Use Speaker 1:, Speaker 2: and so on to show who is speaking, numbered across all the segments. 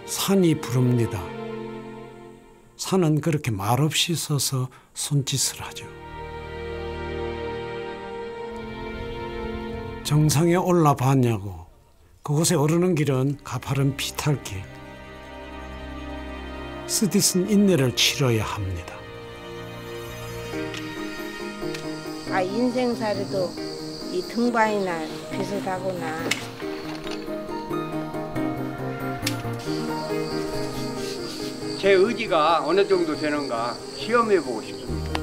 Speaker 1: 산이 부릅니다. 산은 그렇게 말없이 서서 손짓을 하죠. 정상에 올라봤냐고. 그곳에 오르는 길은 가파른 비탈길. 스디슨 인내를 치러야 합니다.
Speaker 2: 인생살이도 이 등반이나 비슷하구나.
Speaker 3: 제 의지가 어느 정도 되는가 시험해보고 싶습니다.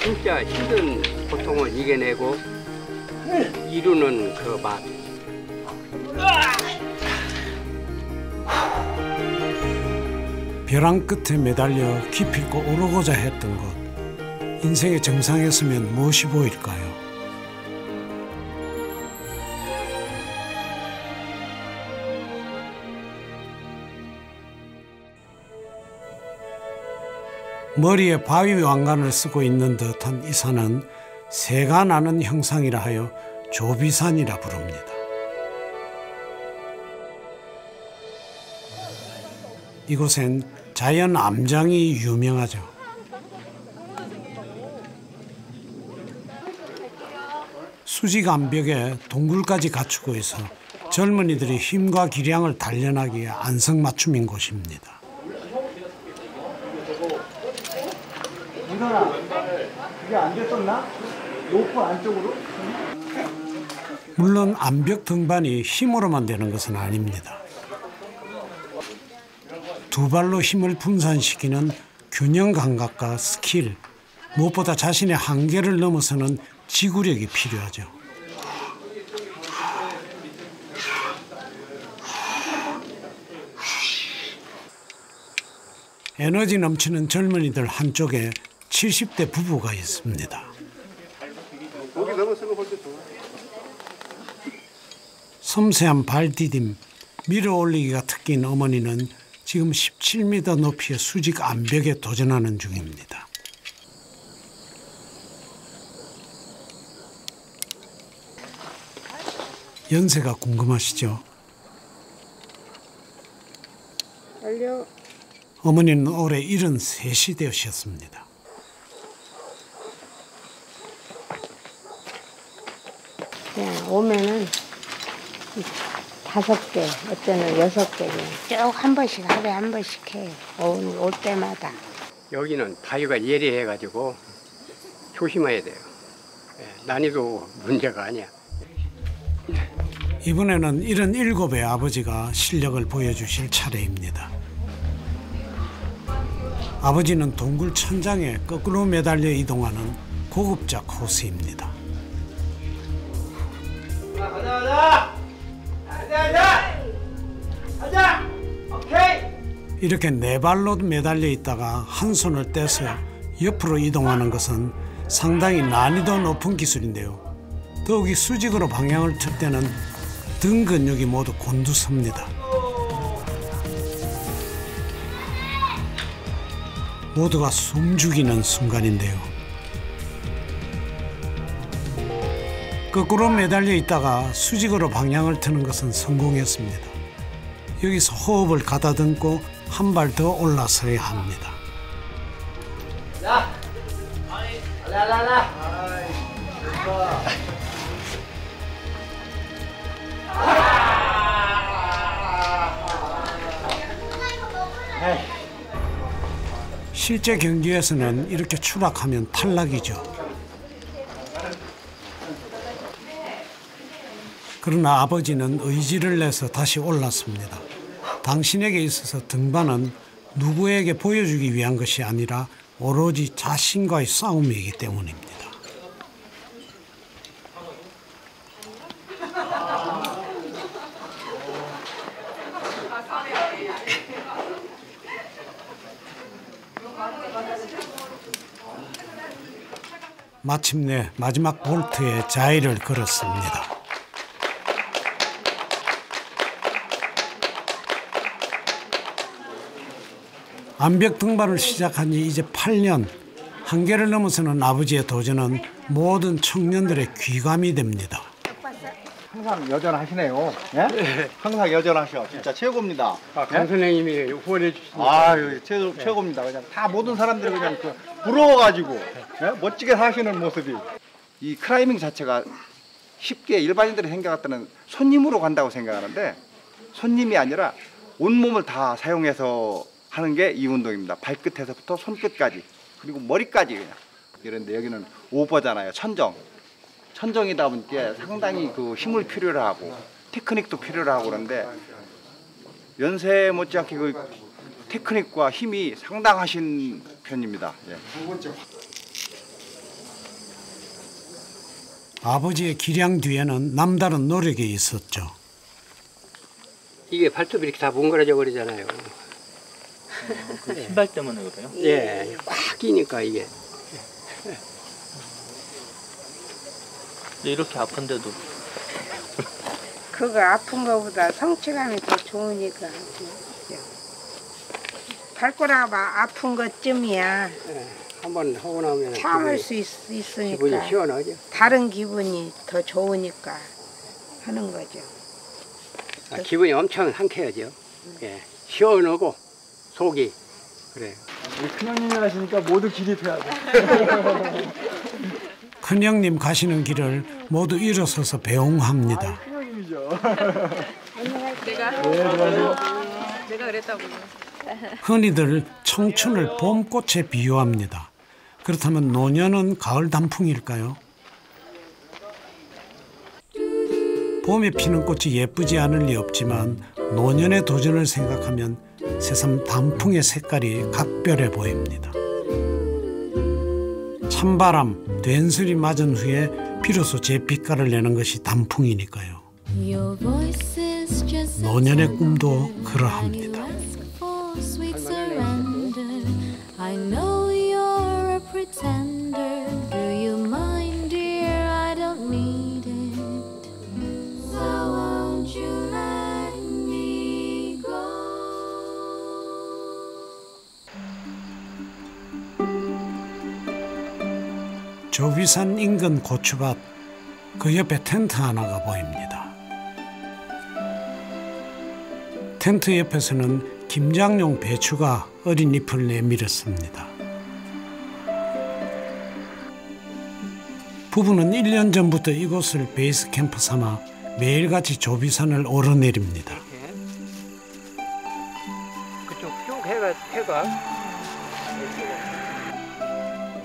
Speaker 3: 진짜 힘든 고통을 이겨내고 이루는 그 맛.
Speaker 1: 벼랑 끝에 매달려 기필코 오르고자 했던 것. 인생의 정상에 서면 무엇이 보일까요? 머리에 바위 왕관을 쓰고 있는 듯한 이 산은 새가 나는 형상이라 하여 조비산이라 부릅니다. 이곳엔 자연 암장이 유명하죠. 수직 암벽에 동굴까지 갖추고 있어 젊은이들이 힘과 기량을 단련하기에 안성맞춤인 곳입니다.
Speaker 4: 민선아, 그게 안 됐었나? 로프 안쪽으로?
Speaker 1: 물론 암벽 등반이 힘으로만 되는 것은 아닙니다. 두 발로 힘을 분산시키는 균형 감각과 스킬, 무엇보다 자신의 한계를 넘어서는 지구력이 필요하죠. 에너지 넘치는 젊은이들 한쪽에 70대 부부가 있습니다. 섬세한 발디딤, 밀어올리기가 특기인 어머니는 지금 17m 높이의 수직 암벽에 도전하는 중입니다. 연세가 궁금하시죠?
Speaker 2: 알려.
Speaker 1: 어머니는 올해 73이 되셨습니다.
Speaker 2: 그냥 오면은 5개, 어쩌면 6개 쭉 한 번씩 하루에 한 번씩 해. 올 때마다.
Speaker 3: 여기는 바위가 예리해가지고 조심해야 돼요. 난이도 문제가 아니야.
Speaker 1: 이번에는 77의 아버지가 실력을 보여주실 차례입니다. 아버지는 동굴 천장에 거꾸로 매달려 이동하는 고급자 코스입니다.
Speaker 4: 가자! 오케이!
Speaker 1: 이렇게 네 발로 매달려 있다가 한 손을 떼서 옆으로 이동하는 것은 상당히 난이도 높은 기술인데요. 더욱이 수직으로 방향을 틀 때는 등 근육이 모두 곤두섭니다. 모두가 숨죽이는 순간인데요. 거꾸로 매달려 있다가 수직으로 방향을 트는 것은 성공했습니다. 여기서 호흡을 가다듬고 한 발 더 올라서야 합니다.
Speaker 4: 자! 라라라!
Speaker 1: 실제 경기에서는 이렇게 추락하면 탈락이죠. 그러나 아버지는 의지를 내서 다시 올랐습니다. 당신에게 있어서 등반은 누구에게 보여주기 위한 것이 아니라 오로지 자신과의 싸움이기 때문입니다. 마침내 마지막 볼트에 자의를 걸었습니다. 암벽 등반을 시작한 지 이제 8년. 한계를 넘어서는 아버지의 도전은 모든 청년들의 귀감이 됩니다.
Speaker 4: 항상 여전하시네요. 예? 항상 여전하셔. 진짜 최고입니다.
Speaker 3: 강 선생님이 후원해 주신
Speaker 4: 아유, 최고입니다. 그냥 다 모든 사람들이 그냥 부러워가지고 예? 멋지게 사시는 모습이. 이 클라이밍 자체가 쉽게 일반인들이 생각할 손님으로 간다고 생각하는데 손님이 아니라 온몸을 다 사용해서 하는 게 이 운동입니다. 발끝에서부터 손끝까지 그리고 머리까지 그냥. 그런데 여기는 오버잖아요. 천정이다 보니까 상당히 그 힘을 필요로 하고 테크닉도 필요로 하고 그런데 연세 못지않게 그 테크닉과 힘이 상당하신 편입니다. 예.
Speaker 1: 아버지의 기량 뒤에는 남다른 노력이 있었죠.
Speaker 3: 이게 발톱이 이렇게 다 뭉그러져 버리잖아요.
Speaker 5: 그 신발 때문에 그래요?
Speaker 3: 예, 꽉 끼니까 이게.
Speaker 5: 이렇게 아픈데도
Speaker 2: 그거 아픈 거보다 성취감이 더 좋으니까. 발가락 아픈 것쯤이야.
Speaker 3: 예, 한번 하고 나면
Speaker 2: 참을 수 있으니까.
Speaker 3: 기분이 시원하죠.
Speaker 2: 다른 기분이 더 좋으니까 하는 거죠.
Speaker 3: 기분이 엄청 상쾌하죠. 예, 시원하고 속이 그래요.
Speaker 4: 우리 큰형님이 하시니까 모두 기립해야 돼.
Speaker 1: 큰형님 가시는 길을 모두 일어서서 배웅합니다.
Speaker 4: 큰형님이죠.
Speaker 6: 내가 그랬다고.
Speaker 1: 흔히들 청춘을 봄꽃에 비유합니다. 그렇다면 노년은 가을 단풍일까요? 봄에 피는 꽃이 예쁘지 않을 리 없지만 노년의 도전을 생각하면 새삼 단풍의 색깔이 각별해 보입니다. 찬바람, 된슬이 맞은 후에 비로소 제 빛깔을 내는 것이 단풍이니까요. 노년의 꿈도 그러합니다. 조비산 인근 고추밭, 그 옆에 텐트 하나가 보입니다. 텐트 옆에서는 김장용 배추가 어린 잎을 내밀었습니다. 부부는 1년 전부터 이곳을 베이스 캠프 삼아 매일같이 조비산을 오르내립니다.
Speaker 3: 그쪽 쭉 해가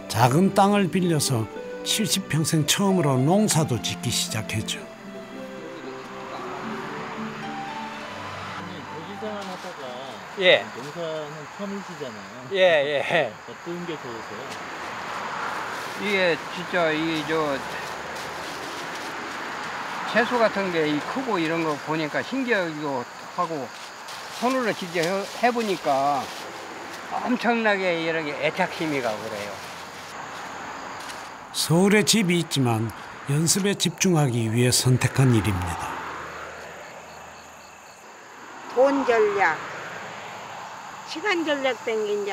Speaker 1: 작은 땅을 빌려서 70평생 처음으로 농사도 짓기 시작했죠.
Speaker 5: 조기산 하다가
Speaker 3: 예,
Speaker 5: 농사는 처음이시잖아요.
Speaker 3: 예.
Speaker 5: 어떤 게 좋으세요?
Speaker 3: 이게 진짜 채소 같은 게 크고 이런 거 보니까 신기하기도 하고 손으로 직접 해보니까 엄청나게 이런 게 애착심이 가고 그래요.
Speaker 1: 서울에 집이 있지만 연습에 집중하기 위해 선택한 일입니다.
Speaker 2: 돈 전략, 시간 전략 땡긴 이제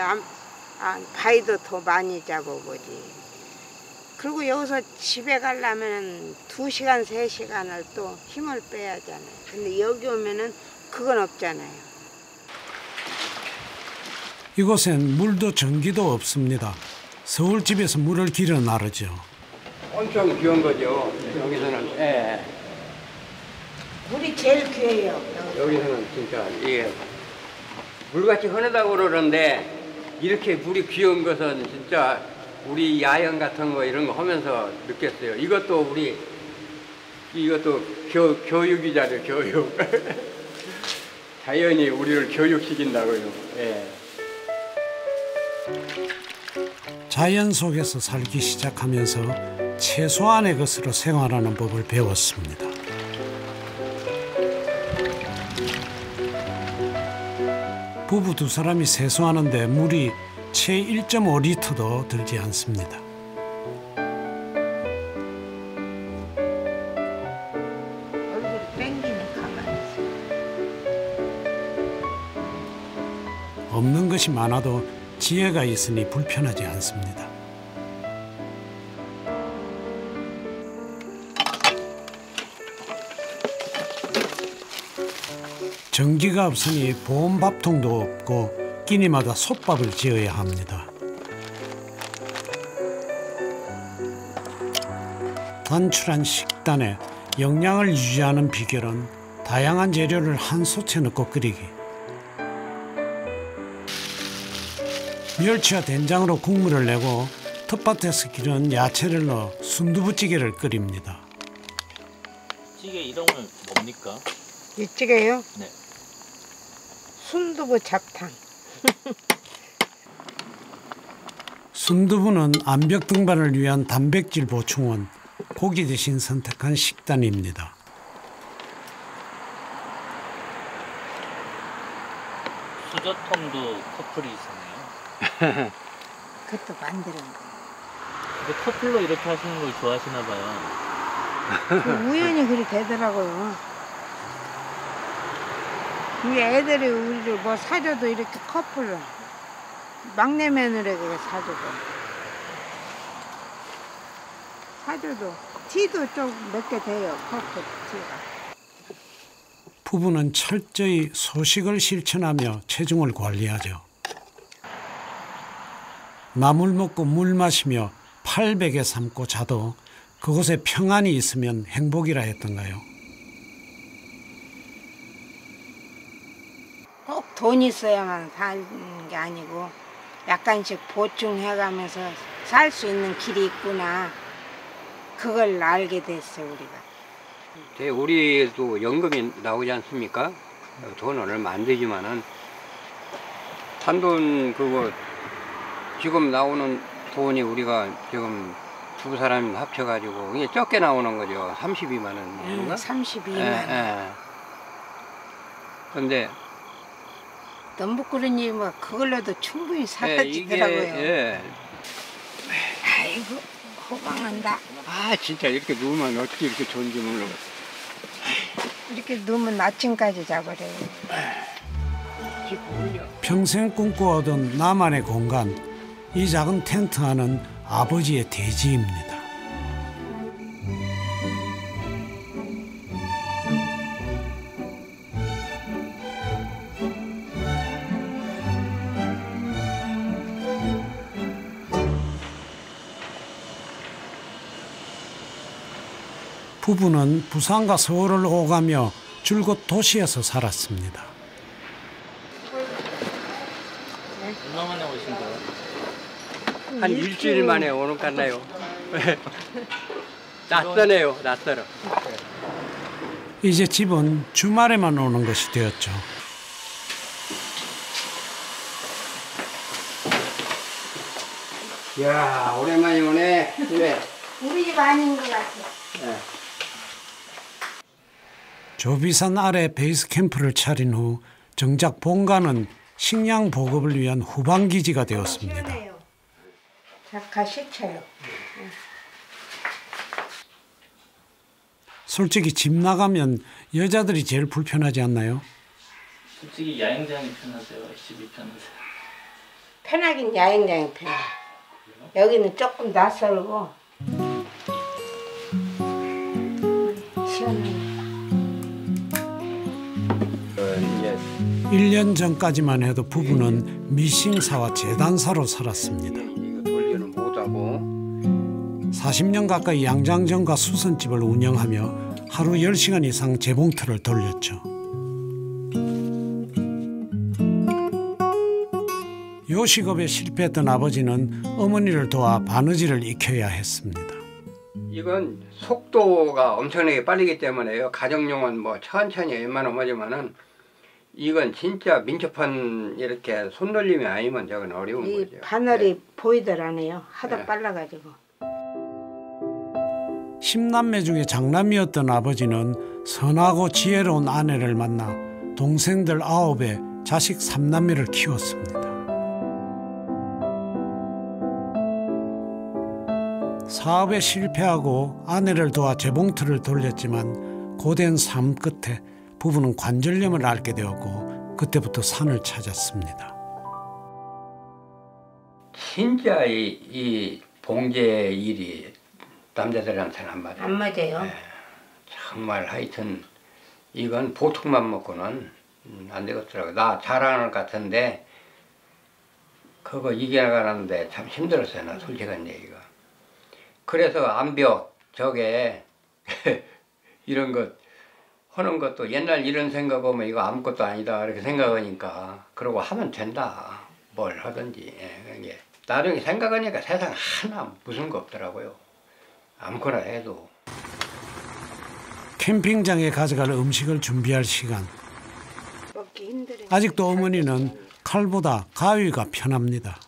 Speaker 2: 바위도 더 많이 잡아보지. 그리고 여기서 집에 가려면 2시간, 3시간을 또 힘을 빼야 하잖아요. 근데 여기 오면은 그건 없잖아요.
Speaker 1: 이곳엔 물도 전기도 없습니다. 서울집에서 물을 길어 나르죠.
Speaker 3: 엄청 귀한 거죠. 여기서는. 예.
Speaker 2: 물이 제일 귀해요.
Speaker 3: 여기서는 진짜 이게 물같이 흔하다고 그러는데 이렇게 물이 귀한 것은 진짜 우리 야영 같은 거 이런 거 하면서 느꼈어요. 이것도 교육이잖아요. 교육. 자연이 우리를 교육시킨다고요. 예.
Speaker 1: 자연 속에서 살기 시작하면서 최소한의 것으로 생활하는 법을 배웠습니다. 부부 두 사람이 세수하는데 물이 채 1.5리터도 들지 않습니다.
Speaker 2: 얼굴이 땡기네, 가만히 있어.
Speaker 1: 없는 것이 많아도 지혜가 있으니 불편하지 않습니다. 전기가 없으니 보온밥통도 없고 끼니마다 솥밥을 지어야 합니다. 단출한 식단에 영양을 유지하는 비결은 다양한 재료를 한 솥에 넣고 끓이기. 멸치와 된장으로 국물을 내고 텃밭에서 기른 야채를 넣어 순두부찌개를 끓입니다.
Speaker 5: 찌개 이름은 뭡니까?
Speaker 2: 이 찌개요?
Speaker 5: 네.
Speaker 2: 순두부 잡탕.
Speaker 1: 순두부는 암벽 등반을 위한 단백질 보충원, 고기 대신 선택한 식단입니다.
Speaker 5: 수저통도 커플이 있었네요.
Speaker 2: 그것도 만드는 거.
Speaker 5: 근데 커플로 이렇게 하시는 걸 좋아하시나 봐요.
Speaker 2: 그 우연히 그렇게 되더라고요. 우리 애들이 우리를 뭐 사줘도 이렇게 커플로 막내 며느리에게 사줘도 티도 좀 몇 개 돼요. 커플 티가.
Speaker 1: 부부는 철저히 소식을 실천하며 체중을 관리하죠. 나물 먹고 물 마시며 800에 삶고 자도 그곳에 평안이 있으면 행복이라 했던가요.
Speaker 2: 꼭 돈 있어야만 사는 게 아니고 약간씩 보충해가면서 살 수 있는 길이 있구나. 그걸 알게 됐어요, 우리가.
Speaker 3: 우리도 연금이 나오지 않습니까? 돈은 얼마 안 되지만은 단돈 그거 지금 나오는 돈이 우리가 지금 두 사람 합쳐가지고 이게 적게 나오는 거죠. 32만 원인가?
Speaker 2: 32만 원.
Speaker 3: 근데
Speaker 2: 넘북구르니 뭐 그걸로도 충분히 살아지더라고요.
Speaker 3: 예.
Speaker 2: 아이고 호강한다.
Speaker 3: 아 진짜 이렇게 누우면 어떻게 이렇게 좋은지 모르겠어.
Speaker 2: 이렇게 누우면 아침까지 자버려요.
Speaker 1: 평생 꿈꿔오던 나만의 공간, 이 작은 텐트 안은 아버지의 대지입니다. 부부는 부산과 서울을 오가며 줄곧 도시에서 살았습니다.
Speaker 5: 얼마 만에 오신 거예요?
Speaker 3: 한 일주일 만에 오는 것 같나요? 낯서네요, 낯설어.
Speaker 1: 이제 집은 주말에만 오는 것이 되었죠.
Speaker 3: 이야, 오랜만에 오네. 그래.
Speaker 2: 우리 집 아닌 것 같아.
Speaker 3: 네.
Speaker 1: 조비산 아래 베이스 캠프를 차린 후 정작 본가는 식량 보급을 위한 후방기지가 되었습니다.
Speaker 2: 작가 식혀요.
Speaker 1: 솔직히 집 나가면 여자들이 제일 불편하지 않나요?
Speaker 5: 솔직히 야영장이 편하세요? 집이 편하세요?
Speaker 2: 편하긴 야영장이 편해. 여기는 조금 낯설고 시원해.
Speaker 1: 1년 전까지만 해도 부부는 미싱사와 재단사로 살았습니다.
Speaker 3: 이거 돌리는 못하고
Speaker 1: 40년 가까이 양장점과 수선집을 운영하며 하루 10시간 이상 재봉틀을 돌렸죠. 요식업에 실패했던 아버지는 어머니를 도와 바느질을 익혀야 했습니다.
Speaker 3: 이건 속도가 엄청나게 빠르기 때문에요. 가정용은 뭐 천천히 웬만하면 하지만은 이건 진짜 민첩한 이렇게 손놀림이 아니면 저건 어려운
Speaker 2: 이
Speaker 3: 거죠.
Speaker 2: 바늘이
Speaker 3: 네.
Speaker 2: 보이더라네요. 하도
Speaker 3: 네.
Speaker 2: 빨라가지고.
Speaker 1: 10남매 중에 장남이었던 아버지는 선하고 지혜로운 아내를 만나 동생들 9에 자식 3남매를 키웠습니다. 사업에 실패하고 아내를 도와 재봉틀을 돌렸지만 고된 삶 끝에 부부는 관절염을 앓게 되었고 그때부터 산을 찾았습니다.
Speaker 3: 진짜 이 봉제 일이 남자들한테는 안 맞아요.
Speaker 2: 안 맞아요.
Speaker 3: 네, 정말 하여튼 이건 보통만 먹고는 안 되겠더라고. 나 잘하는 것 같은데 그거 이겨나가는데 참 힘들었어요. 나 솔직한 얘기가. 그래서 암벽 저게 이런 것 하는 것도 옛날 이런 생각 보면 이거 아무것도 아니다 이렇게 생각하니까 그러고 하면 된다. 뭘 하든지. 이게 나중에 생각하니까 세상 하나 무슨 거 없더라고요. 아무거나 해도.
Speaker 1: 캠핑장에 가져갈 음식을 준비할 시간.
Speaker 2: 먹기 힘들어.
Speaker 1: 아직도 어머니는 칼보다 가위가 편합니다.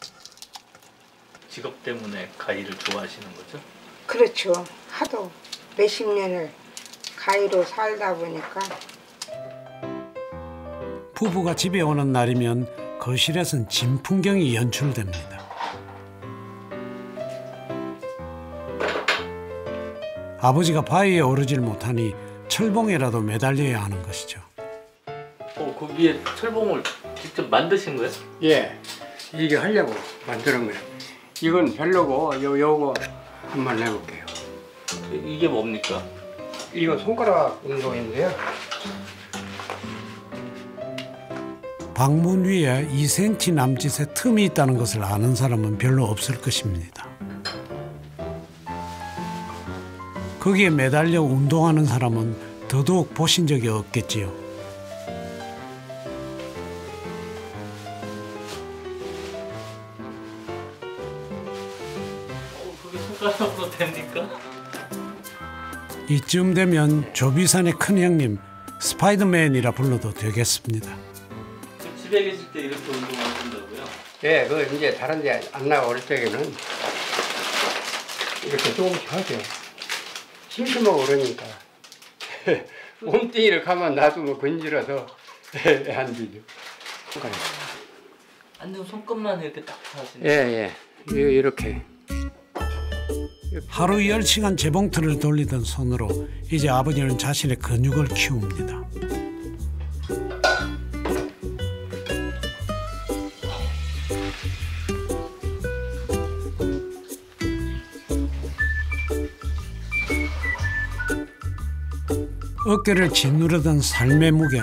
Speaker 5: 직업 때문에 가위를 좋아하시는 거죠?
Speaker 2: 그렇죠. 하도 몇십 년을 가위로 살다 보니까.
Speaker 1: 부부가 집에 오는 날이면 거실에선 진풍경이 연출됩니다. 아버지가 바위에 오르질 못하니 철봉에라도 매달려야 하는 것이죠.
Speaker 5: 그 위에 철봉을 직접 만드신 거예요?
Speaker 3: 예, 이게 하려고 만드는 거예요. 이건 별로고 요거 한번 해볼게요.
Speaker 5: 이게 뭡니까?
Speaker 3: 이거 손가락 운동인데요.
Speaker 1: 방문 위에 2cm 남짓의 틈이 있다는 것을 아는 사람은 별로 없을 것입니다. 거기에 매달려 운동하는 사람은 더더욱 보신 적이 없겠지요.
Speaker 5: 그게 손가락으로 됩니까?
Speaker 1: 이쯤 되면 조비산의 큰 형님 스파이더맨이라 불러도 되겠습니다.
Speaker 5: 집에 계실 때 이렇게 운동하신다고요?
Speaker 3: 예, 그 이제 다른 데 안 나올 때에는 이렇게 조금씩 하죠. 심심하고 그러니까. 몸뚱이를 가만 놔두면 건질어서 안 되죠.
Speaker 5: 완전 손끝만 이렇게 딱 하시는.
Speaker 3: 예, 이렇게.
Speaker 1: 하루 10시간 재봉틀을 돌리던 손으로 이제 아버지는 자신의 근육을 키웁니다. 어깨를 짓누르던 삶의 무게,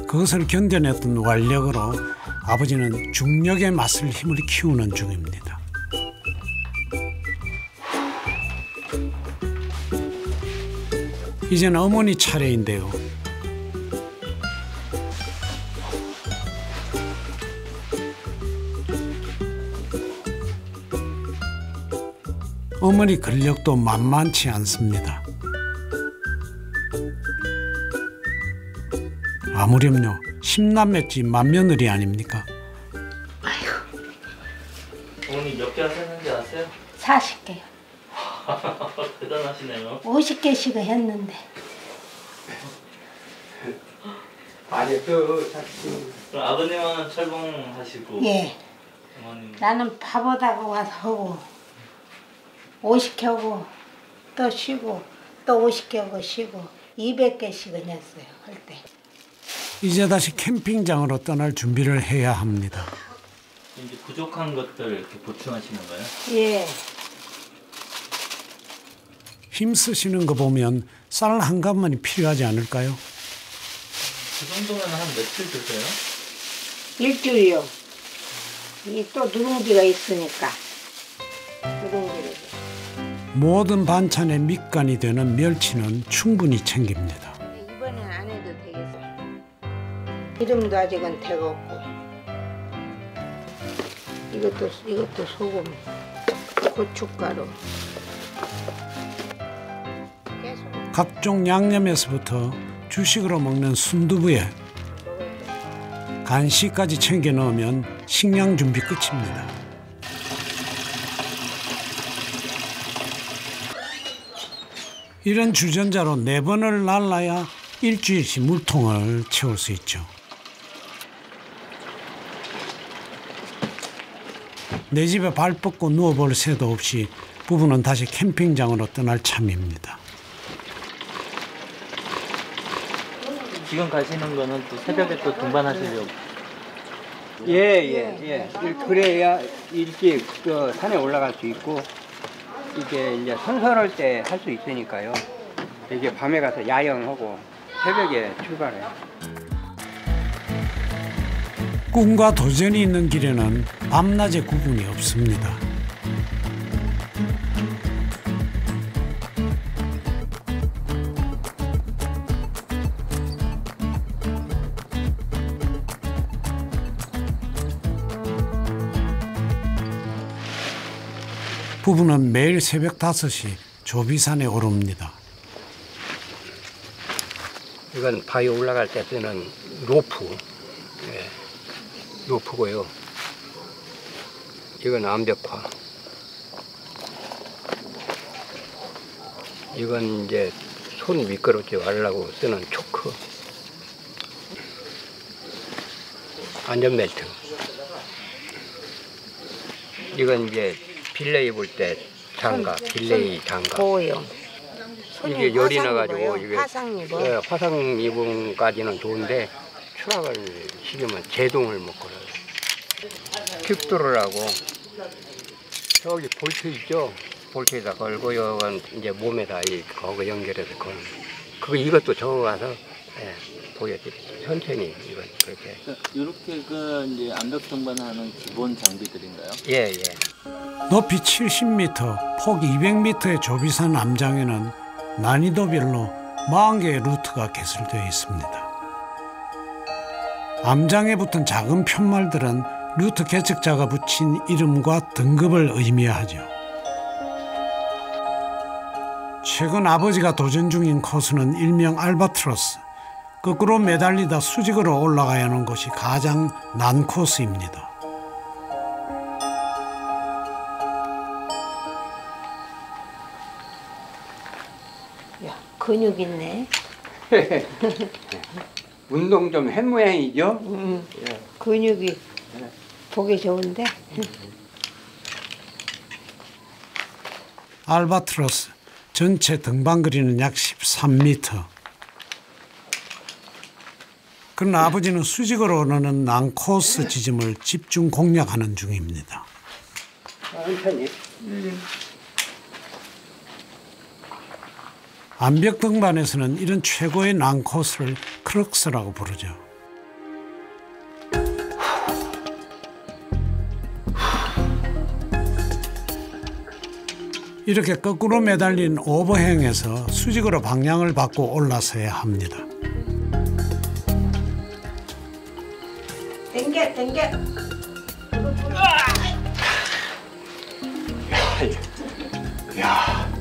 Speaker 1: 그것을 견뎌냈던 완력으로 아버지는 중력의 맛을 힘을 키우는 중입니다. 이젠 어머니 차례인데요. 어머니 근력도 만만치 않습니다. 아무렴요 10남매집 맏며느리 아닙니까?
Speaker 5: 어머니 몇 개 하셨는지 아세요?
Speaker 7: 40개요.
Speaker 5: 대단하시네요.
Speaker 7: 50개씩은 했는데.
Speaker 3: 아니,
Speaker 5: 그럼 아버님은 철봉하시고.
Speaker 7: 예.
Speaker 5: 어머님.
Speaker 7: 나는 밥오다가 와서 하고 50개 하고 또 쉬고 또 50개 하고 쉬고 200개씩은 했어요. 할 때.
Speaker 1: 이제 다시 캠핑장으로 떠날 준비를 해야 합니다.
Speaker 5: 이제 부족한 것들 이렇게 보충하시는 거예요?
Speaker 7: 예.
Speaker 1: 힘쓰시는 거 보면 쌀 한 갑만이 필요하지 않을까요?
Speaker 5: 그 정도면 한 며칠 드세요?
Speaker 2: 일주일이요. 이 또 누룽지가 있으니까. 누룽지를.
Speaker 1: 모든 반찬의 밑간이 되는 멸치는 충분히 챙깁니다.
Speaker 2: 이번엔 안 해도 되겠어. 기름도 아직은 데웠고. 이것도 소금, 고춧가루.
Speaker 1: 각종 양념에서부터 주식으로 먹는 순두부에 간식까지 챙겨 넣으면 식량 준비 끝입니다. 이런 주전자로 4번을 날라야 일주일씩 물통을 채울 수 있죠. 내 집에 발 뻗고 누워볼 새도 없이 부부는 다시 캠핑장으로 떠날 참입니다.
Speaker 5: 지금 가시는 거는 또 새벽에 또 등반하시려고.
Speaker 3: 예. 그래야 일찍 그 산에 올라갈 수 있고 이게 이제 선선할 때 할 수 있으니까요. 이게 밤에 가서 야영하고 새벽에 출발해요.
Speaker 1: 꿈과 도전이 있는 길에는 밤낮의 구분이 없습니다. 부부는 매일 새벽 5시 조비산에 오릅니다.
Speaker 3: 이건 바위 올라갈 때 쓰는 로프. 네. 로프고요. 이건 암벽화. 이건 이제 손 미끄럽지 말라고 쓰는 초크. 안전벨트. 이건 이제 빌레이 입을 때 장갑, 빌레이 장갑.
Speaker 2: 보호용.
Speaker 3: 이게 열이 나가지고 이게
Speaker 2: 화상 입어.
Speaker 3: 네, 화상 입음까지는 좋은데 추락을 시키면 제동을 못 걸어요. 킥도르라고 저기 볼트 있죠? 볼트에다 걸고 이건 이제 몸에다 거기 연결해서 거는. 그거 이것도 적어가서 보여드릴게요. 천천히 이건 그렇게.
Speaker 5: 이렇게 그 이제 암벽 등반하는 기본 장비들인가요?
Speaker 3: 예.
Speaker 1: 높이 70m, 폭 200m의 조비산 암장에는 난이도별로 40개의 루트가 개설되어 있습니다. 암장에 붙은 작은 편말들은 루트 개척자가 붙인 이름과 등급을 의미하죠. 최근 아버지가 도전 중인 코스는 일명 알바트로스, 거꾸로 매달리다 수직으로 올라가야 하는 곳이 가장 난 코스입니다.
Speaker 2: 야, 근육 있네.
Speaker 3: 운동 좀 한 모양이죠?
Speaker 2: 근육이 보기 좋은데.
Speaker 1: 알바트로스 전체 등반 거리는 약 13m. 그러나 아버지는 수직으로 오르는 난코스 지점을 집중 공략하는 중입니다.
Speaker 3: 천천히.
Speaker 1: 암벽 등반에서는 이런 최고의 난코스를 크럭스라고 부르죠. 이렇게 거꾸로 매달린 오버행에서 수직으로 방향을 바꿔 올라서야 합니다.
Speaker 2: 당겨.
Speaker 3: 야,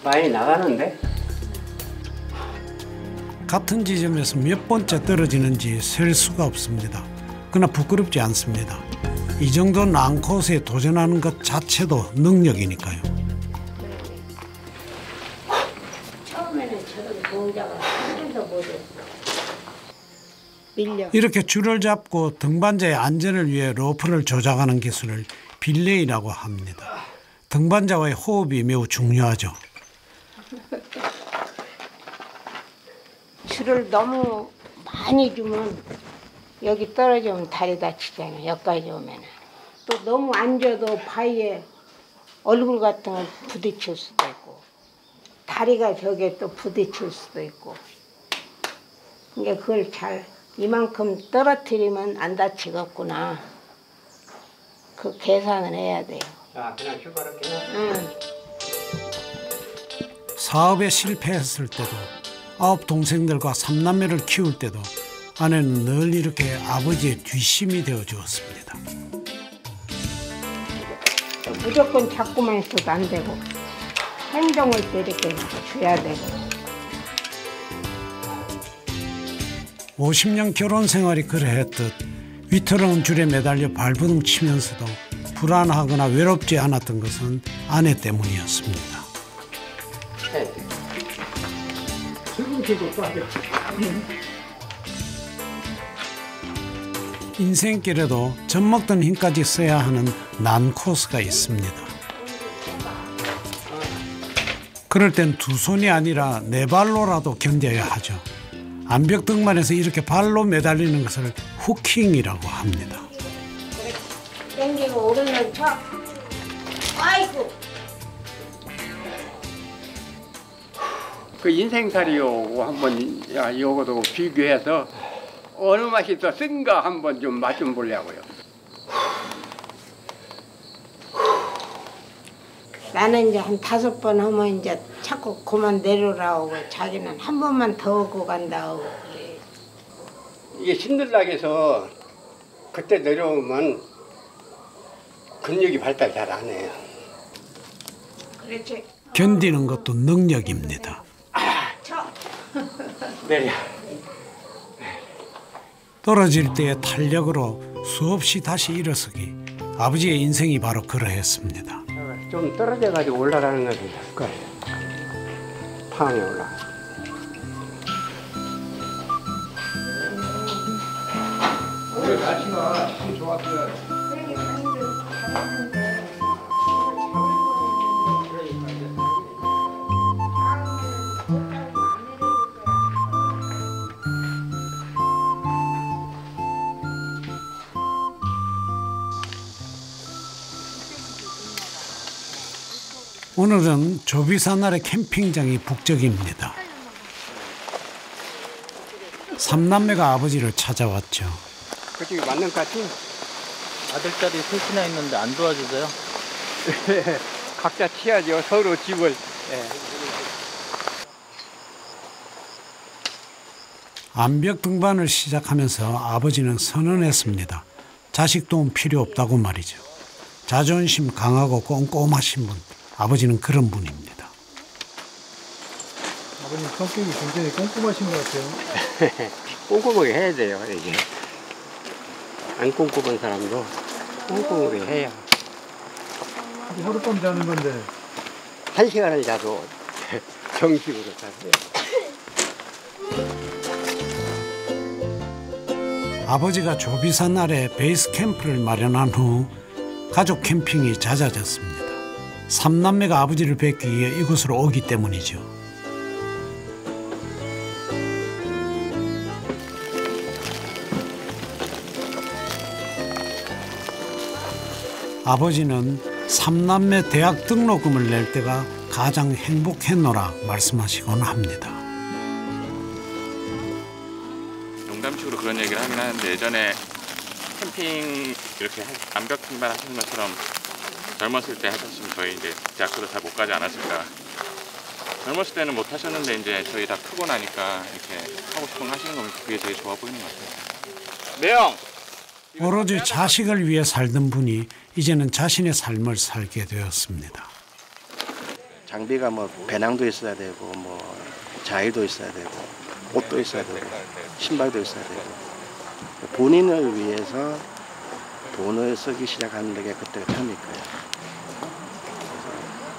Speaker 3: 많이 나가는데?
Speaker 1: 같은 지점에서 몇 번째 떨어지는지 셀 수가 없습니다. 그러나 부끄럽지 않습니다. 이 정도 난코스에 도전하는 것 자체도 능력이니까요.
Speaker 7: 처음에는 저런 동작을 하나도 못했어.
Speaker 2: 밀려.
Speaker 1: 이렇게 줄을 잡고 등반자의 안전을 위해 로프를 조작하는 기술을 빌레이라고 합니다. 등반자와의 호흡이 매우 중요하죠.
Speaker 2: 줄을 너무 많이 주면 여기 떨어지면 다리 다치잖아. 여기까지 오면은. 또 너무 안 줘도 바위에 얼굴 같은 거 부딪힐 수도 있고 다리가 벽에 또 부딪힐 수도 있고. 그러니까 그걸 잘 이만큼 떨어뜨리면 안 다치겠구나. 그 계산을 해야 돼요.
Speaker 3: 자, 그냥 출발할게.
Speaker 2: 응.
Speaker 1: 사업에 실패했을 때도 9 동생들과 3남매를 키울 때도 아내는 늘 이렇게 아버지의 뒷심이 되어 주었습니다.
Speaker 2: 무조건 잡고만 있어도 안 되고 행동을 또 이렇게 줘야 되고.
Speaker 1: 50년 결혼 생활이 그러했듯 위태로운 줄에 매달려 발버둥 치면서도 불안하거나 외롭지 않았던 것은 아내 때문이었습니다. 인생길에도 젖먹던 힘까지 써야 하는 난코스가 있습니다. 그럴 땐 두 손이 아니라 네 발로라도 견뎌야 하죠. 암벽 등반에서 이렇게 발로 매달리는 것을 후킹이라고 합니다.
Speaker 2: 당기고 오르는 척. 아이고.
Speaker 3: 그 인생살이요 한번 요거도 비교해서 어느 맛이 더 쓴가 한번 좀 맛 좀 보려고요.
Speaker 2: 나는 이제 한 5번 하면 이제 자꾸 그만 내려라고 자기는 한 번만 더 오고 간다고 그래.
Speaker 3: 이게 신들락에서 그때 내려오면 근육이 발달 잘 안 해요.
Speaker 2: 그렇지.
Speaker 1: 견디는 것도 능력입니다.
Speaker 3: 내려.
Speaker 1: 떨어질 때의 탄력으로 수없이 다시 일어서기. 아버지의 인생이 바로 그러했습니다.
Speaker 3: 좀 떨어져가지고 올라가는 것이 될 거예요. 팡에 올라. 오늘 날씨가 참 좋았어요.
Speaker 1: 오늘은 조비산 아래 캠핑장이 북적입니다. 삼남매가 아버지를 찾아왔죠.
Speaker 3: 그 집이 맞는 것 같지?
Speaker 5: 아들딸이 셋이나 있는데 안 도와주세요?
Speaker 3: 각자 치야죠. 서로 집을.
Speaker 1: 암벽 등반을 시작하면서 아버지는 선언했습니다. 자식 도움 필요 없다고 말이죠. 자존심 강하고 꼼꼼하신 분, 아버지는 그런 분입니다.
Speaker 8: 아버님 성격이 굉장히 꼼꼼하신 것 같아요.
Speaker 3: 꼼꼼하게 해야 돼요. 이게 안 꼼꼼한 사람도 꼼꼼하게 해야.
Speaker 8: 하룻밤 자는 건데
Speaker 3: 1시간을 자도 정식으로 자세요.
Speaker 1: 아버지가 조비산 아래 베이스 캠프를 마련한 후 가족 캠핑이 잦아졌습니다. 삼남매가 아버지를 뵙기 위해 이곳으로 오기 때문이죠. 아버지는 삼남매 대학 등록금을 낼 때가 가장 행복했노라 말씀하시곤 합니다.
Speaker 9: 농담식으로 그런 얘기를 하긴 하는데 예전에 캠핑 이렇게 암벽 등반 하시는 것처럼 젊었을 때 하셨으면 저희 이제 대학교도 잘 못 가지 않았을까. 젊었을 때는 못 하셨는데 이제 저희 다 크고 나니까 이렇게 하고 싶은 거 하시는 거면 그게 되게 좋아 보이는 것 같아요. 매형!
Speaker 1: 오로지 자식을 위해 살던 분이 이제는 자신의 삶을 살게 되었습니다.
Speaker 10: 장비가 뭐 배낭도 있어야 되고 뭐 자의도 있어야 되고 옷도 있어야 되고 신발도 있어야 되고 본인을 위해서 돈을 쓰기 시작하는 게 그때가 처음일 거예요.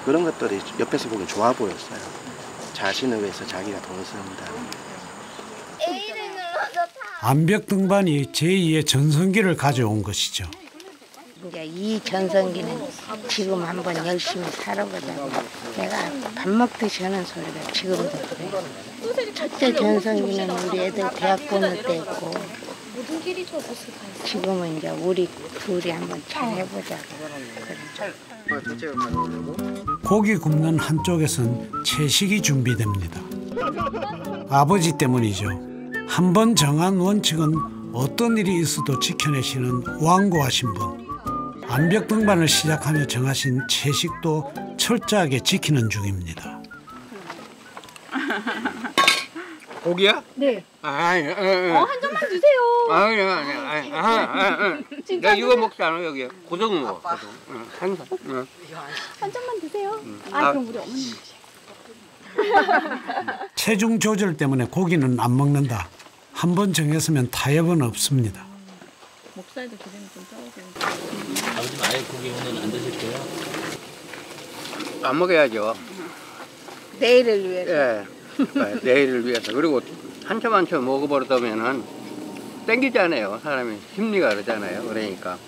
Speaker 10: 그런 것들이 옆에서 보면 좋아 보였어요. 자신을 위해서 자기가 돈을 쓴다.
Speaker 1: 암벽 등반이 제2의 전성기를 가져온 것이죠.
Speaker 2: 이제 이 전성기는 지금 한번 열심히 살아보자고. 내가 밥 먹듯이 하는 소리가 지금도 그래. 첫째 전성기는 우리 애들 대학 보낼 때고 지금은 이제 우리 둘이 한번 잘 해보자고.
Speaker 1: 고기 굽는 한쪽에선 채식이 준비됩니다. 아버지 때문이죠. 한 번 정한 원칙은 어떤 일이 있어도 지켜내시는 완고하신 분. 암벽 등반을 시작하며 정하신 채식도 철저하게 지키는 중입니다.
Speaker 3: 고기야?
Speaker 6: 네.
Speaker 3: 한
Speaker 6: 한 점만 주세요.
Speaker 3: 내가 이거 먹지 않아 여기. 고등 먹어. 생선.
Speaker 6: 한 점만 드세요. 그럼 우리 어머님.
Speaker 1: 체중 조절 때문에 고기는 안 먹는다. 한 번 정했으면 타협은 없습니다.
Speaker 6: 목살도 기름이 좀 떨어지는.
Speaker 5: 아버님 아예 고기 오늘 안 드실 거예요?
Speaker 3: 안 먹어야죠.
Speaker 2: 내일을 위해서.
Speaker 3: 예. 내일을 위해서. 그리고 한참 먹어버리면은 땡기잖아요. 사람이 심리가 그러잖아요. 그러니까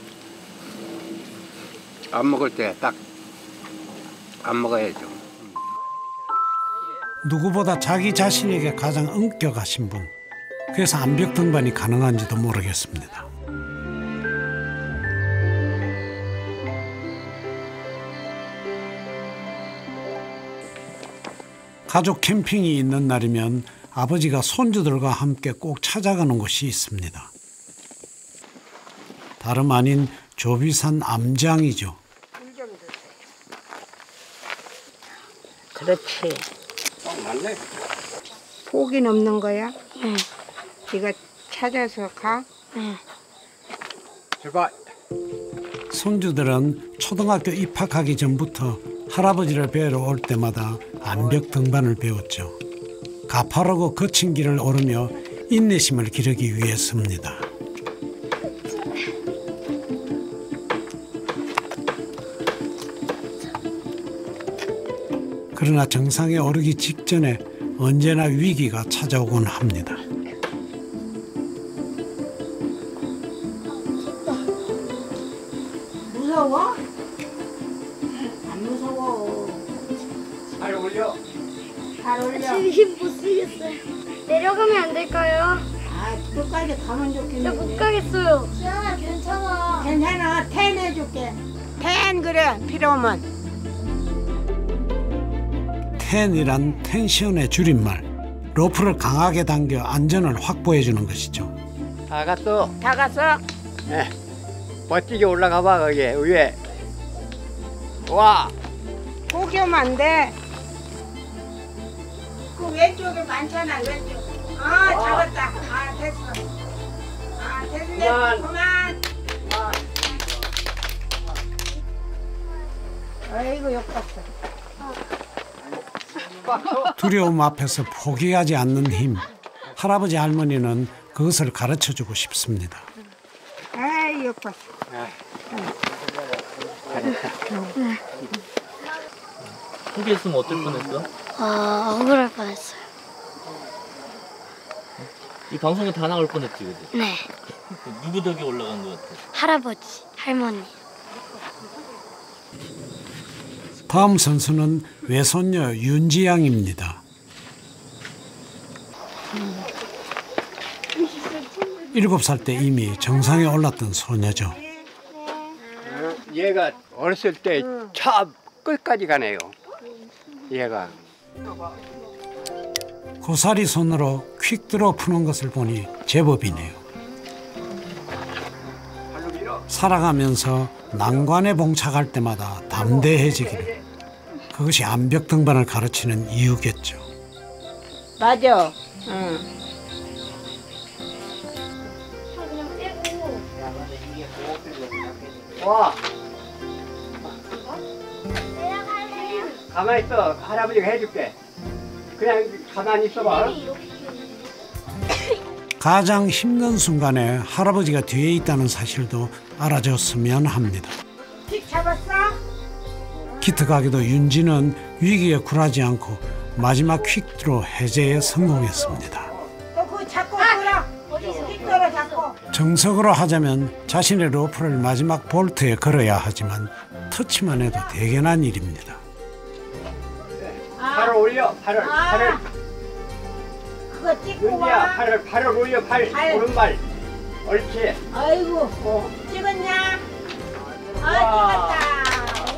Speaker 3: 안 먹을 때 딱 안 먹어야죠.
Speaker 1: 누구보다 자기 자신에게 가장 엄격하신 분. 그래서 암벽 등반이 가능한지도 모르겠습니다. 가족 캠핑이 있는 날이면 아버지가 손주들과 함께 꼭 찾아가는 곳이 있습니다. 다름 아닌 조비산 암장이죠.
Speaker 2: 그렇지.
Speaker 3: 맞네.
Speaker 2: 포기는 없는 거야? 응. 네가 찾아서 가? 응.
Speaker 3: 제발.
Speaker 1: 손주들은 초등학교 입학하기 전부터 할아버지를 뵈러 올 때마다 암벽 등반을 배웠죠. 가파르고 거친 길을 오르며 인내심을 기르기 위해서입니다. 그러나 정상에 오르기 직전에 언제나 위기가 찾아오곤 합니다.
Speaker 7: 무서워? 안 무서워.
Speaker 3: 발 올려.
Speaker 7: 발 올려.
Speaker 6: 힘못 쓰겠어요. 내려가면 안 될까요?
Speaker 7: 아, 끝까지 가면 좋겠네.
Speaker 6: 못 가겠어요. 지연아, 괜찮아.
Speaker 7: 괜찮아. 텐 해줄게.
Speaker 2: 텐 그래 필요하면.
Speaker 1: 텐이란 텐션의 줄임말. 로프를 강하게 당겨 안전을 확보해 주는 것이죠.
Speaker 3: 다 갔어.
Speaker 2: 다 갔어?
Speaker 3: 네. 멋지게 올라가 봐 거기 위에. 와.
Speaker 2: 포기 오면 안 돼.
Speaker 7: 그 왼쪽에 많잖아, 왼쪽. 아, 잡았다. 아, 됐어. 아, 됐네. 그만.
Speaker 2: 아이고 욕봤어.
Speaker 1: 두려움 앞에서 포기하지 않는 힘. 할아버지 할머니는 그것을 가르쳐주고 싶습니다.
Speaker 2: 아이 욕봤어.
Speaker 5: 포기했으면 어쩔 뻔했어?
Speaker 6: 억울할 뻔했어요.
Speaker 5: 이 방송에 다 나올 뻔했지, 그지?
Speaker 6: 네.
Speaker 5: 누구 덕에 올라간 것 같아?
Speaker 6: 할아버지, 할머니.
Speaker 1: 다음 선수는 외손녀 윤지양입니다. 7살 때 이미 정상에 올랐던 소녀죠.
Speaker 3: 얘가 어렸을 때 차 끝까지 가네요. 얘가.
Speaker 1: 고사리 손으로 퀵드로 푸는 것을 보니 제법이네요. 살아가면서 난관에 봉착할 때마다 담대해지기를. 그것이 암벽 등반을 가르치는 이유겠죠.
Speaker 2: 맞아. 응.
Speaker 3: 와. 가만히 있어. 할아버지가 해줄게. 그냥 가만히 있어봐.
Speaker 1: 가장 힘든 순간에 할아버지가 뒤에 있다는 사실도 알아줬으면 합니다.
Speaker 7: 킥 잡았어?
Speaker 1: 기특하게도 윤지는 위기에 굴하지 않고 마지막 퀵드로 해제에 성공했습니다.
Speaker 7: 너 그거 잡고 끌어. 킥 끌어 잡고.
Speaker 1: 정석으로 하자면 자신의 로프를 마지막 볼트에 걸어야 하지만 터치만 해도 대견한 일입니다.
Speaker 3: 팔을 올려. 팔을.
Speaker 7: 그거 찍고
Speaker 3: 윤지야,
Speaker 7: 와.
Speaker 3: 팔을 올려. 팔. 오른발. 옳지.
Speaker 7: 아이고. 찍었냐?
Speaker 3: 와.
Speaker 7: 찍었다.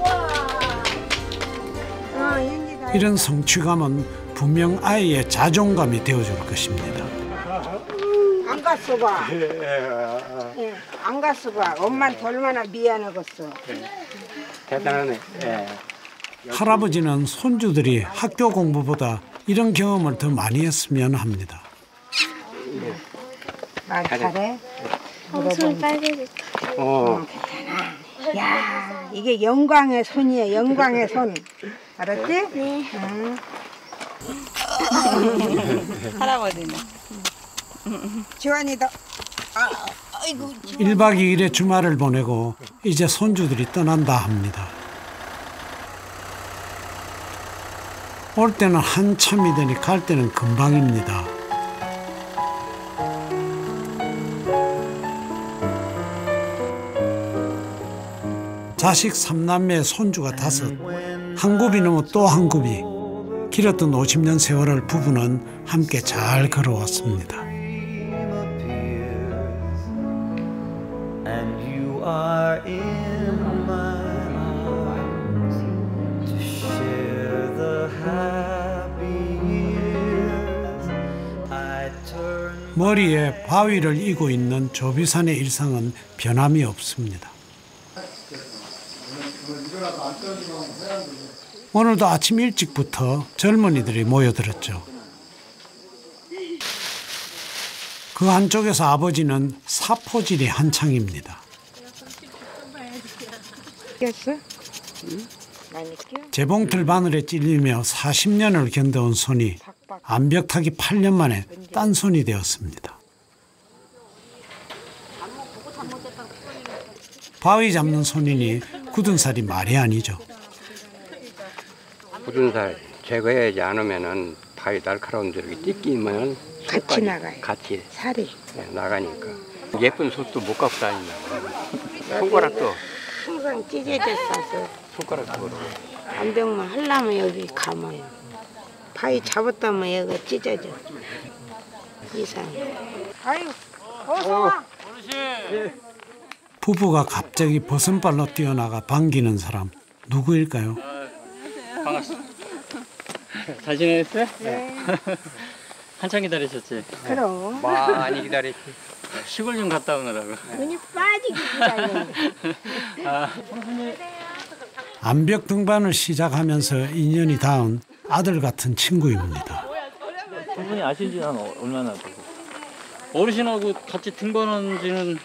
Speaker 7: 우와.
Speaker 2: 윤지다.
Speaker 1: 이런 성취감은 분명 아이의 자존감이 되어줄 것입니다.
Speaker 2: 안 갔어 봐. 예, 안 갔어 봐. 엄마한테 얼마나 미안하겠어.
Speaker 3: 대단하네. 예.
Speaker 1: 할아버지는 손주들이 학교 공부보다 이런 경험을 더 많이 했으면 합니다.
Speaker 2: 말 잘해?
Speaker 6: 손 빨개졌다.
Speaker 2: 야, 이게 영광의 손이야. 영광의 손. 알았지?
Speaker 6: 네.
Speaker 2: 응.
Speaker 11: 할아버지는.
Speaker 2: 지환이도. 아이고.
Speaker 1: 1박 2일의 주말을 보내고 이제 손주들이 떠난다 합니다. 올 때는 한참이 되니 갈 때는 금방입니다. 자식 3남매 손주가 5, 한 굽이 넘어 또 한 굽이. 길었던 50년 세월을 부부는 함께 잘 걸어왔습니다.
Speaker 12: And you are in my arms to share the happy years
Speaker 1: 머리에 바위를 이고 있는 조비산의 일상은 변함이 없습니다. 오늘도 아침 일찍부터 젊은이들이 모여들었죠. 그 한쪽에서 아버지는 사포질이 한창입니다. 재봉틀 바늘에 찔리며 40년을 견뎌온 손이 암벽타기 8년 만에 딴손이 되었습니다. 바위 잡는 손이니 굳은 살이 말이 아니죠.
Speaker 3: 굳은 살 제거하지 않으면은 바위 날카로운 데를 찢기면
Speaker 2: 같이 나가요.
Speaker 3: 같이
Speaker 2: 살이
Speaker 3: 나가니까. 예쁜 솥도 못 갖고 다닌다. 손가락도
Speaker 2: 항상 찢어졌어서
Speaker 3: 손가락도 그러고.
Speaker 2: 암벽만 하려면 여기 감아요. 바위 잡았다면 얘가 찢어져. 이상해. 아유, 어서 와.
Speaker 1: 부부가 갑자기 버선발로 뛰어나가 반기는 사람 누구일까요?
Speaker 5: 반갑습니다. 잘 지내셨어요? 네. 한참 기다리셨지?
Speaker 2: 그럼.
Speaker 3: 많이 기다렸지.
Speaker 5: 시골 좀 갔다 오느라고.
Speaker 2: 눈이 빠지게 기다렸는데.
Speaker 1: 암벽 등반을 시작하면서 인연이 닿은 아들 같은 친구입니다.
Speaker 5: 두 분이 아신 지는 얼마나 되고? 어르신하고 같이 등반한 지는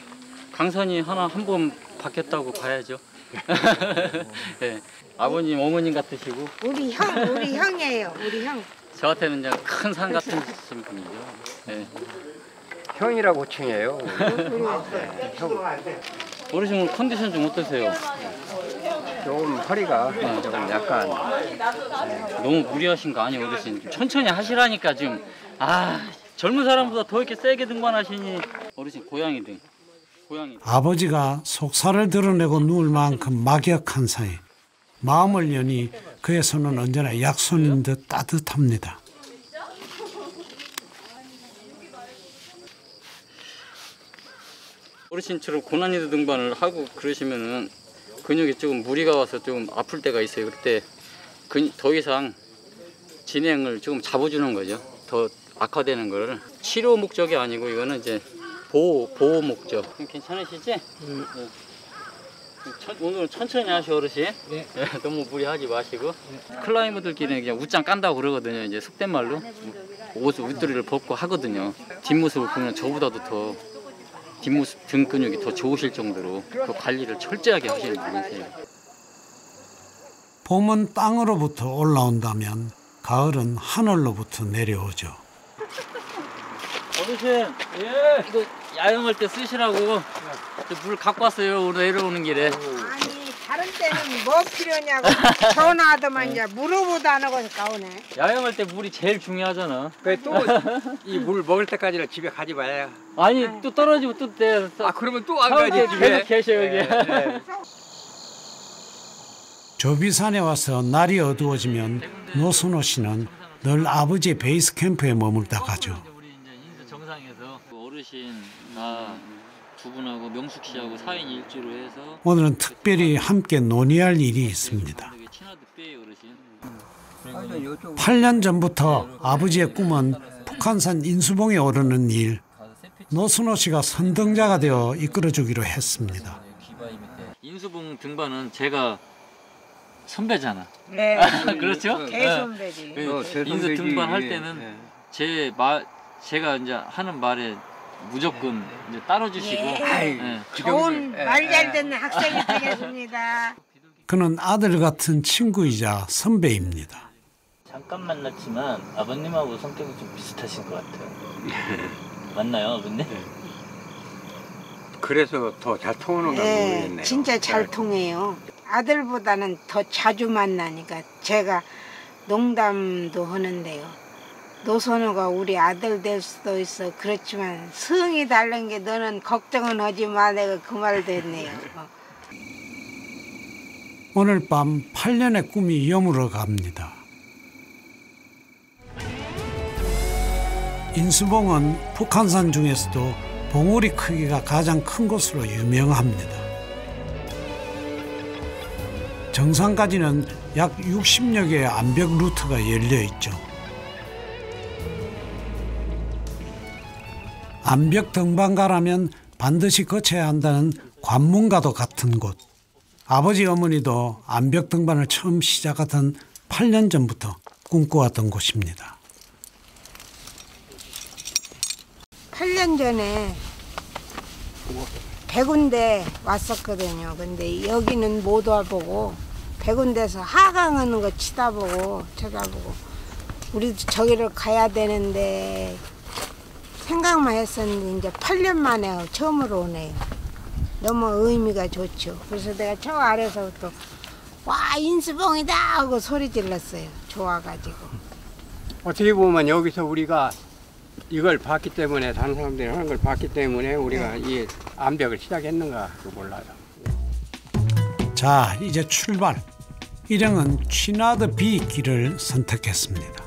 Speaker 5: 강산이 한 번 바뀌었다고 봐야죠. 네. 아버님, 어머님 같으시고.
Speaker 2: 우리 형이에요. 우리 형.
Speaker 5: 저한테는 이제 큰 산 같은 분이죠. 네.
Speaker 3: 형이라고 칭해요.
Speaker 5: 어르신 오늘 컨디션 좀 어떠세요?
Speaker 3: 조금 허리가 조금 약간
Speaker 5: 너무 무리하신 거 아니에요, 어르신? 천천히 하시라니까 지금. 젊은 사람보다 더 이렇게 세게 등반하시니. 어르신 고양이 등.
Speaker 1: 아버지가 속살을 드러내고 누울 만큼 막역한 사이 마음을 여니 그의 손은 언제나 약손인 듯 따뜻합니다.
Speaker 5: 어르신처럼 고난이도 등반을 하고 그러시면은 근육이 조금 무리가 와서 좀 아플 때가 있어요. 그때 더 이상 진행을 조금 잡아주는 거죠. 더 악화되는 거를. 치료 목적이 아니고 이거는 이제 보호 목적. 괜찮으시지? 네. 오늘은 천천히 하셔, 어르신. 네. 너무 무리하지 마시고. 네. 클라이머들끼리는 그냥 웃장 깐다고 그러거든요. 이제 속된 말로. 옷을 윗도리를 벗고 하거든요. 뒷모습을 보면 저보다도 더 뒷모습 등 근육이 더 좋으실 정도로 그 관리를 철저하게 하시는 분이세요.
Speaker 1: 봄은 땅으로부터 올라온다면 가을은 하늘로부터 내려오죠.
Speaker 5: 어르신, 이거 야영할 때 쓰시라고 물 갖고 왔어요. 오늘 내려오는 길에.
Speaker 2: 아니 다른 때는 뭐 필요냐고 전화하더만 이제 물어보도 안 하고 가오네.
Speaker 5: 야영할 때 물이 제일 중요하잖아.
Speaker 3: 그래 또 이 물 먹을 때까지는 집에 가지 마야.
Speaker 5: 아니 또 떨어지면 또 돼.
Speaker 3: 그러면 또 안 가지 집에.
Speaker 5: 계속 계셔 여기.
Speaker 3: 네.
Speaker 1: 조비산에 와서 날이 어두워지면 노순호 씨는 늘 아버지의 베이스 캠프에 머물다 가죠.
Speaker 5: 정상에서 어르신 나 두 분하고 명숙 씨하고 4인 일주로 해서
Speaker 1: 오늘은 특별히 함께 논의할 일이 있습니다. 8년 전부터 아버지의 꿈은 북한산 인수봉에 오르는 일, 노순호 씨가 선등자가 되어 이끌어주기로 했습니다.
Speaker 5: 인수봉 등반은 제가 선배잖아.
Speaker 2: 네.
Speaker 5: 그렇죠?
Speaker 2: 대선배지.
Speaker 5: 인수 등반 할 때는 제가 이제 하는 말에 무조건 이제 따라주시고.
Speaker 2: 좋은 말 잘 듣는 학생이 되겠습니다.
Speaker 1: 그는 아들 같은 친구이자 선배입니다.
Speaker 5: 잠깐 만났지만 아버님하고 성격이 좀 비슷하신 것 같아요. 맞나요, 아버님?
Speaker 3: 그래서 더 잘 통하는가 모르겠네요.
Speaker 2: 진짜 잘 통해요. 아들보다는 더 자주 만나니까 제가 농담도 하는데요. 노선우가 우리 아들 될 수도 있어. 그렇지만 성이 다른 게 너는 걱정은 하지 마. 내가 그 말도 했네요.
Speaker 1: 오늘 밤 8년의 꿈이 여물어 갑니다. 인수봉은 북한산 중에서도 봉우리 크기가 가장 큰 곳으로 유명합니다. 정상까지는 약 60여 개의 암벽 루트가 열려 있죠. 암벽 등반가라면 반드시 거쳐야 한다는 관문과도 같은 곳. 아버지 어머니도 암벽 등반을 처음 시작하던 8년 전부터 꿈꿔왔던 곳입니다.
Speaker 2: 8년 전에 100군데 왔었거든요. 근데 여기는 못 와보고 100군데서 하강하는 거 쳐다보고 우리도 저기를 가야 되는데 생각만 했었는데 이제 8년 만에 처음으로 오네요. 너무 의미가 좋죠. 그래서 내가 저 아래서부터 와 인수봉이다 하고 소리 질렀어요. 좋아가지고.
Speaker 3: 어떻게 보면 여기서 우리가 이걸 봤기 때문에 다른 사람들이 하는 걸 봤기 때문에 우리가 이 암벽을 시작했는가 몰라요.
Speaker 1: 자, 이제 출발. 일행은 취나드 B 길을 선택했습니다.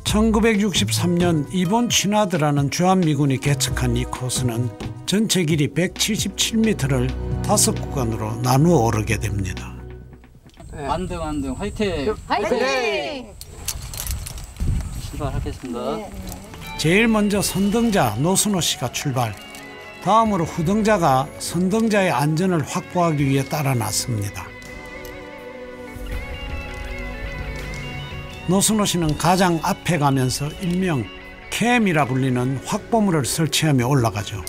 Speaker 1: 1963년 이본 취나드라는 주한미군이 개척한 이 코스는 전체 길이 177m를 5구간으로 나누어 오르게 됩니다.
Speaker 5: 완등 화이팅!
Speaker 2: 화이팅!
Speaker 5: 출발하겠습니다.
Speaker 1: 제일 먼저 선등자 노순호 씨가 출발. 다음으로 후등자가 선등자의 안전을 확보하기 위해 따라 나섭니다. 노순호 씨는 가장 앞에 가면서 일명 캠이라 불리는 확보물을 설치하며 올라가죠.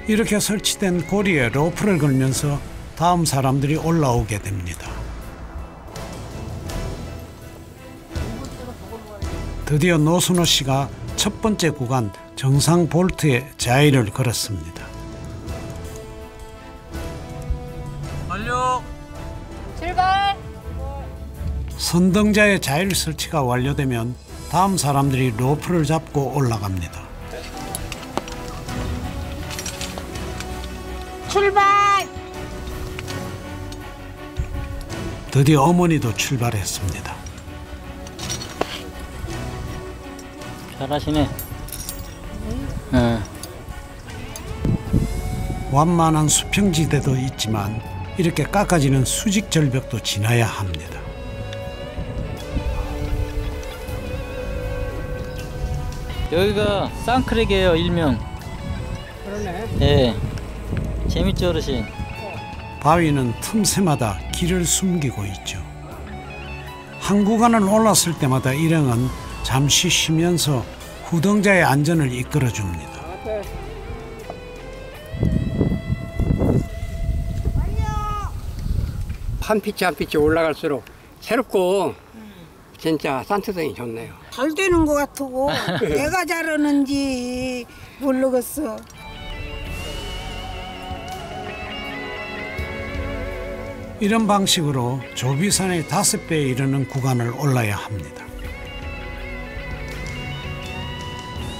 Speaker 1: 이렇게 설치된 고리에 로프를 걸면서 다음 사람들이 올라오게 됩니다. 드디어 노순호 씨가 첫 번째 구간 정상 볼트에 자의를 걸었습니다.
Speaker 5: 완료!
Speaker 6: 출발!
Speaker 1: 선등자의 자율 설치가 완료되면 다음 사람들이 로프를 잡고 올라갑니다.
Speaker 2: 출발!
Speaker 1: 드디어 어머니도 출발했습니다.
Speaker 5: 잘하시네.
Speaker 1: 완만한 수평지대도 있지만 이렇게 깎아지는 수직 절벽도 지나야 합니다.
Speaker 5: 여기가 쌍크랙이에요, 일명.
Speaker 3: 그러네.
Speaker 5: 예. 재밌죠, 어르신?
Speaker 1: 바위는 틈새마다 길을 숨기고 있죠. 한 구간을 올랐을 때마다 일행은 잠시 쉬면서 후등자의 안전을 이끌어줍니다.
Speaker 3: 한 피치 한 피치 올라갈수록 새롭고 진짜 산트성이 좋네요.
Speaker 2: 잘 되는 것 같고 내가 잘하는지 모르겠어.
Speaker 1: 이런 방식으로 조비산의 5배에 이르는 구간을 올라야 합니다.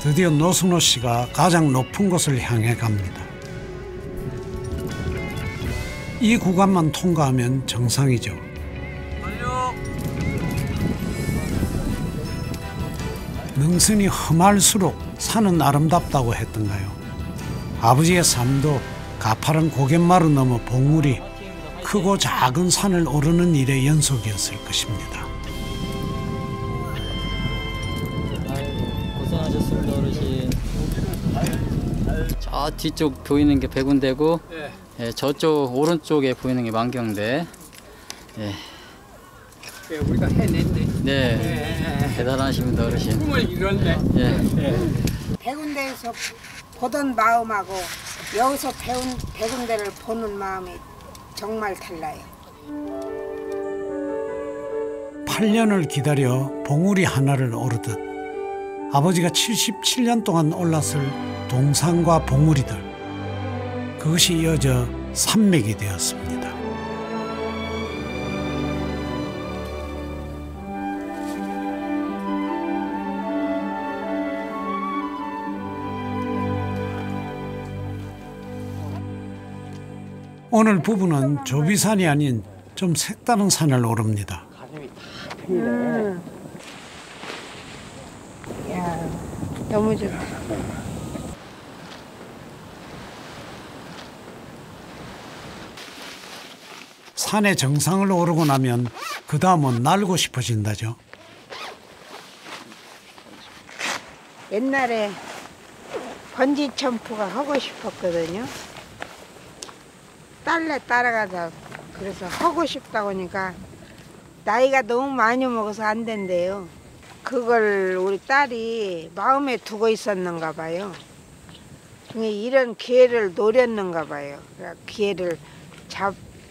Speaker 1: 드디어 노순호 씨가 가장 높은 곳을 향해 갑니다. 이 구간만 통과하면 정상이죠. 능선이 험할수록 산은 아름답다고 했던가요? 아버지의 삶도 가파른 고갯마루 넘어 봉우리, 크고 작은 산을 오르는 일의 연속이었을 것입니다.
Speaker 5: 고생하셨습니다, 어르신. 저 뒤쪽 보이는 게 백운대고, 예, 저쪽 오른쪽에 보이는 게 만경대. 예.
Speaker 3: 우리가 해냈네.
Speaker 5: 네, 대단하십니다, 어르신.
Speaker 3: 꿈을 이뤘네.
Speaker 5: 예.
Speaker 2: 백운대에서 보던 마음하고 여기서 백운대를 보는 마음이 정말 달라요.
Speaker 1: 8년을 기다려 봉우리 하나를 오르듯 아버지가 77년 동안 올랐을 동산과 봉우리들, 그것이 이어져 산맥이 되었습니다. 오늘 부부는 조비산이 아닌 좀 색다른 산을 오릅니다.
Speaker 2: 야, 너무 좋다.
Speaker 1: 산의 정상을 오르고 나면 그 다음은 날고 싶어진다죠.
Speaker 2: 옛날에 번지 점프가 하고 싶었거든요. 딸내 따라가다 그래서 하고 싶다고 하니까 나이가 너무 많이 먹어서 안 된대요. 그걸 우리 딸이 마음에 두고 있었는가 봐요. 이런 기회를 노렸는가 봐요. 기회를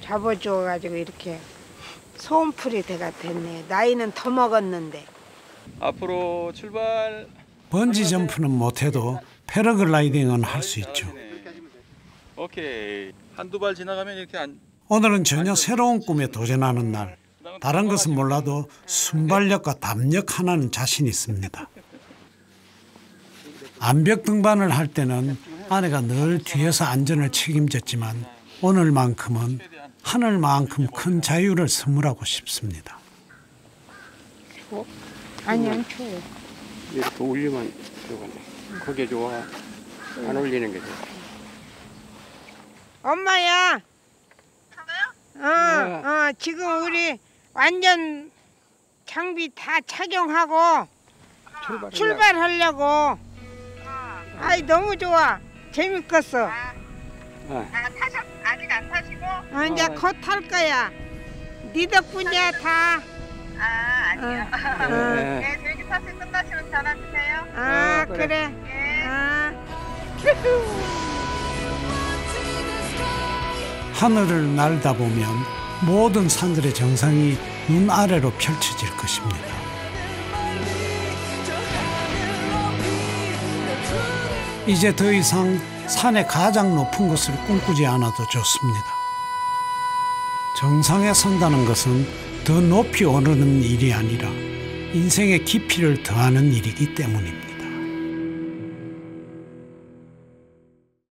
Speaker 2: 잡아줘가지고 이렇게 소원풀이 대가 됐네요. 나이는 더 먹었는데.
Speaker 5: 앞으로 출발.
Speaker 1: 번지 점프는 못해도 패러글라이딩은 할 수 있죠.
Speaker 5: 오케이. 한두 발 지나가면 이렇게 안.
Speaker 1: 오늘은 전혀 새로운 꿈에 도전하는 날. 다른 것은 몰라도 순발력과 담력 하나는 자신 있습니다. 암벽 등반을 할 때는 아내가 늘 뒤에서 안전을 책임졌지만 오늘만큼은 하늘만큼 큰 자유를 선물하고 싶습니다.
Speaker 2: 아니 안 추워요.
Speaker 3: 이렇게 올리면 좋아네. 그게 좋아. 안 올리는 게 좋아.
Speaker 2: 엄마야. 지금 우리 완전 장비 다 착용하고 출발하려고. 아이 너무 좋아. 재밌겠어.
Speaker 11: 아직 안 타시고?
Speaker 2: 이제 곧 탈 거야. 네 덕분이야 다.
Speaker 11: 아니요. 네, 저기 타실 끝나시면 전화 주세요.
Speaker 2: 그래.
Speaker 1: 하늘을 날다 보면 모든 산들의 정상이 눈 아래로 펼쳐질 것입니다. 이제 더 이상 산의 가장 높은 곳을 꿈꾸지 않아도 좋습니다. 정상에 선다는 것은 더 높이 오르는 일이 아니라 인생의 깊이를 더하는 일이기 때문입니다.